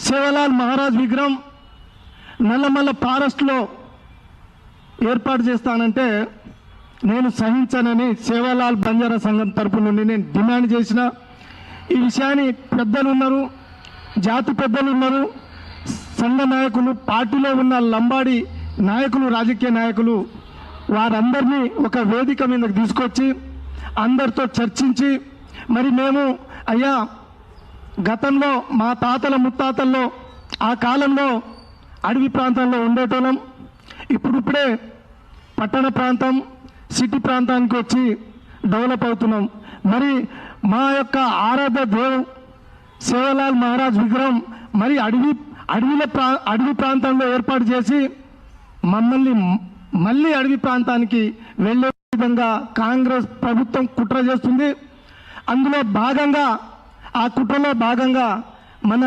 సేవలాల్ మహారాజ్ విగ్రహం నల్లమల్ల ఫారెస్ట్లో ఏర్పాటు చేస్తానంటే నేను సహించనని సేవలాల్ బంజారా సంఘం తరపు నుండి నేను డిమాండ్ చేసిన. ఈ విషయాన్ని పెద్దలు ఉన్నారు, జాతి పెద్దలు ఉన్నారు, సంఘ నాయకులు, పార్టీలో ఉన్న లంబాడి నాయకులు, రాజకీయ నాయకులు, వారందరినీ ఒక వేదిక మీదకి తీసుకొచ్చి అందరితో చర్చించి, మరి మేము అయ్యా గతంలో మా తాతల ముత్తాతల్లో ఆ కాలంలో అడవి ప్రాంతంలో ఉండేటోళ్ళం, ఇప్పుడిప్పుడే పట్టణ ప్రాంతం సిటీ ప్రాంతానికి వచ్చి డెవలప్ అవుతున్నాం. మరి మా యొక్క ఆరాధ్య దేవ్ సేవలాల్ మహారాజ్ విగ్రహం మరి అడవి ప్రాంతంలో ఏర్పాటు చేసి మమ్మల్ని మళ్ళీ అడవి ప్రాంతానికి వెళ్ళే విధంగా కాంగ్రెస్ ప్రభుత్వం కుట్ర చేస్తుంది. అందులో భాగంగా, ఆ కుట్రలో భాగంగా మన